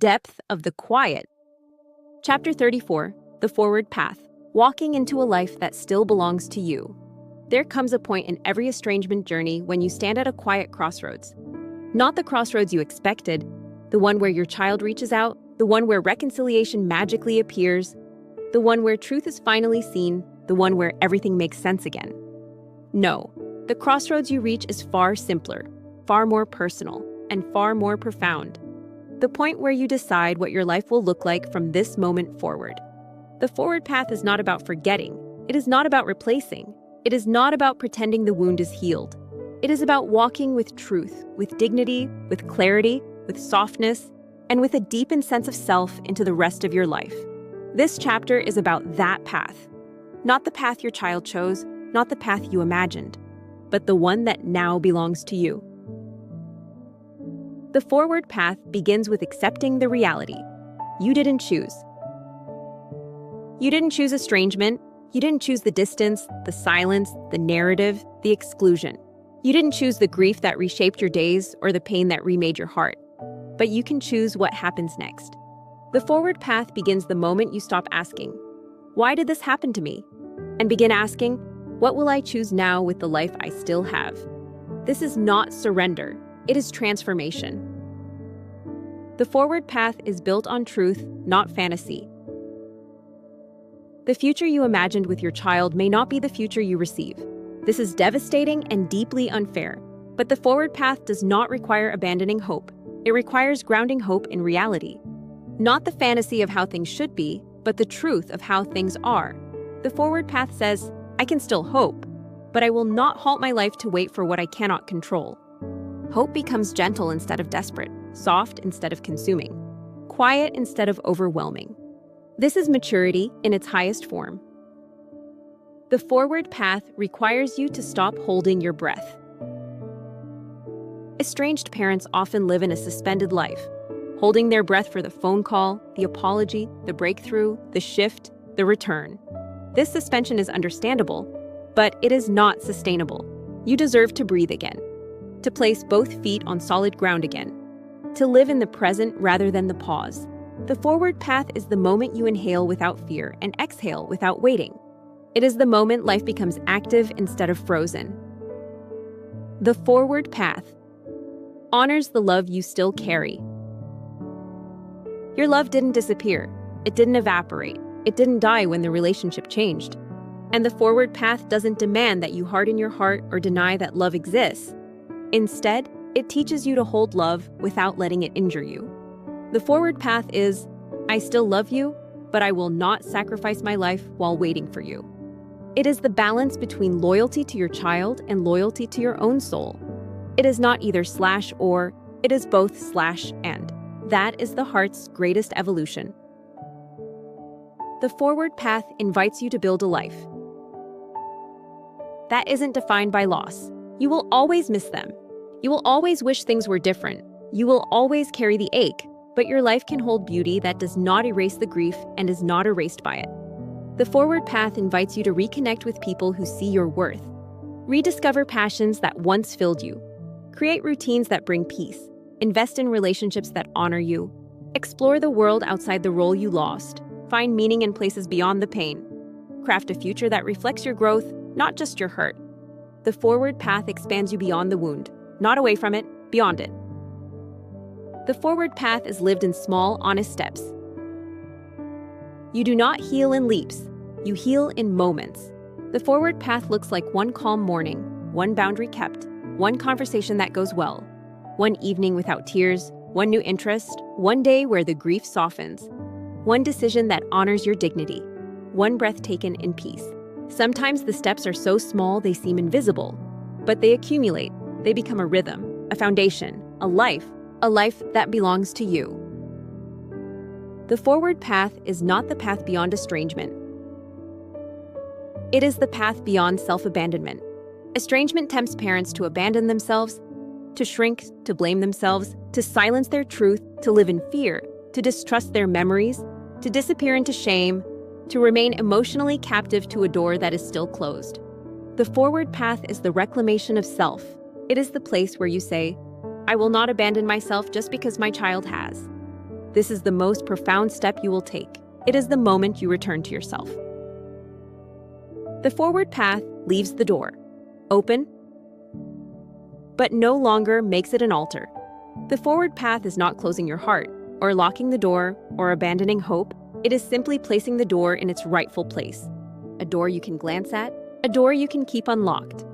depth of the quiet. Chapter 34, The Forward Path, Walking into a Life That Still Belongs to You. There comes a point in every estrangement journey when you stand at a quiet crossroads. Not the crossroads you expected, the one where your child reaches out, the one where reconciliation magically appears, the one where truth is finally seen, the one where everything makes sense again. No, the crossroads you reach is far simpler, far more personal, and far more profound. The point where you decide what your life will look like from this moment forward. The forward path is not about forgetting. It is not about replacing. It is not about pretending the wound is healed. It is about walking with truth, with dignity, with clarity, with softness, and with a deepened sense of self into the rest of your life. This chapter is about that path. Not the path your child chose, not the path you imagined, but the one that now belongs to you. The forward path begins with accepting the reality. You didn't choose. You didn't choose estrangement. You didn't choose the distance, the silence, the narrative, the exclusion. You didn't choose the grief that reshaped your days or the pain that remade your heart. But you can choose what happens next. The forward path begins the moment you stop asking, "Why did this happen to me?" and begin asking, "What will I choose now with the life I still have?" This is not surrender. It is transformation. The forward path is built on truth, not fantasy. The future you imagined with your child may not be the future you receive. This is devastating and deeply unfair. But the forward path does not require abandoning hope. It requires grounding hope in reality. Not the fantasy of how things should be, but the truth of how things are. The forward path says, I can still hope, but I will not halt my life to wait for what I cannot control. Hope becomes gentle instead of desperate, soft instead of consuming, quiet instead of overwhelming. This is maturity in its highest form. The forward path requires you to stop holding your breath. Estranged parents often live in a suspended life, holding their breath for the phone call, the apology, the breakthrough, the shift, the return. This suspension is understandable, but it is not sustainable. You deserve to breathe again, to place both feet on solid ground again, to live in the present rather than the pause. The forward path is the moment you inhale without fear and exhale without waiting. It is the moment life becomes active instead of frozen. The forward path honors the love you still carry. Your love didn't disappear. It didn't evaporate. It didn't die when the relationship changed. And the forward path doesn't demand that you harden your heart or deny that love exists. Instead, it teaches you to hold love without letting it injure you. The forward path is, I still love you, but I will not sacrifice my life while waiting for you. It is the balance between loyalty to your child and loyalty to your own soul. It is not either slash or, it is both slash and. That is the heart's greatest evolution. The forward path invites you to build a life that isn't defined by loss. You will always miss them. You will always wish things were different. You will always carry the ache, but your life can hold beauty that does not erase the grief and is not erased by it. The forward path invites you to reconnect with people who see your worth. Rediscover passions that once filled you. Create routines that bring peace. Invest in relationships that honor you. Explore the world outside the role you lost. Find meaning in places beyond the pain. Craft a future that reflects your growth, not just your hurt. The forward path expands you beyond the wound, not away from it, beyond it. The forward path is lived in small, honest steps. You do not heal in leaps. You heal in moments. The forward path looks like one calm morning, one boundary kept, one conversation that goes well, one evening without tears, one new interest, one day where the grief softens, one decision that honors your dignity, one breath taken in peace. Sometimes the steps are so small they seem invisible, but they accumulate. They become a rhythm, a foundation, a life that belongs to you. The forward path is not the path beyond estrangement. It is the path beyond self-abandonment. Estrangement tempts parents to abandon themselves, to shrink, to blame themselves, to silence their truth, to live in fear, to distrust their memories, to disappear into shame, to remain emotionally captive to a door that is still closed. The forward path is the reclamation of self. It is the place where you say, I will not abandon myself just because my child has. This is the most profound step you will take. It is the moment you return to yourself. The forward path leaves the door open, but no longer makes it an altar. The forward path is not closing your heart, or locking the door, or abandoning hope. It is simply placing the door in its rightful place. A door you can glance at, a door you can keep unlocked,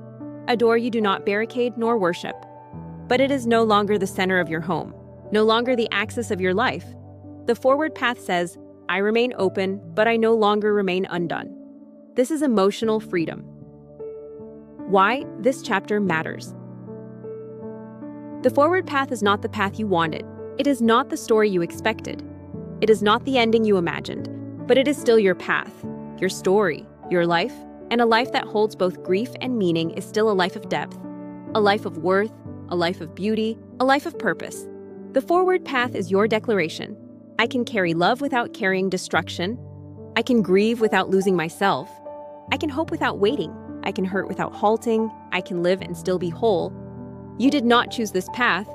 a door you do not barricade nor worship. But it is no longer the center of your home, no longer the axis of your life. The forward path says, I remain open, but I no longer remain undone. This is emotional freedom. Why this chapter matters. The forward path is not the path you wanted. It is not the story you expected. It is not the ending you imagined, but it is still your path, your story, your life, and a life that holds both grief and meaning is still a life of depth, a life of worth, a life of beauty, a life of purpose. The forward path is your declaration. I can carry love without carrying destruction. I can grieve without losing myself. I can hope without waiting. I can hurt without halting. I can live and still be whole. You did not choose this path,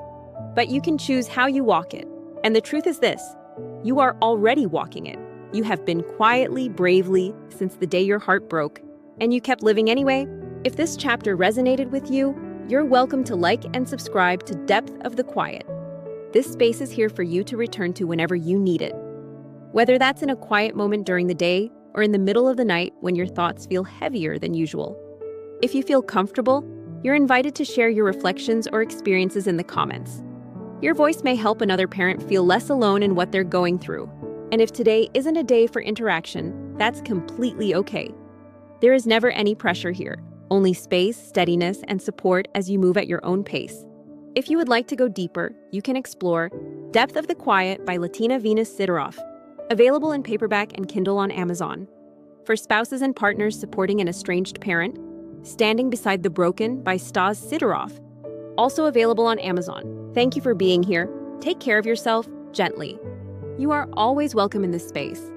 but you can choose how you walk it. And the truth is this, you are already walking it. You have been quietly, bravely, since the day your heart broke, and you kept living anyway. If this chapter resonated with you, you're welcome to like and subscribe to Depth of the Quiet. This space is here for you to return to whenever you need it. Whether that's in a quiet moment during the day or in the middle of the night when your thoughts feel heavier than usual. If you feel comfortable, you're invited to share your reflections or experiences in the comments. Your voice may help another parent feel less alone in what they're going through. And if today isn't a day for interaction, that's completely okay. There is never any pressure here, only space, steadiness, and support as you move at your own pace. If you would like to go deeper, you can explore Depth of the Quiet by Latina Venus Sideroff, available in paperback and Kindle on Amazon. For spouses and partners supporting an estranged parent, Standing Beside the Broken by Stas Sideroff, also available on Amazon. Thank you for being here. Take care of yourself gently. You are always welcome in this space.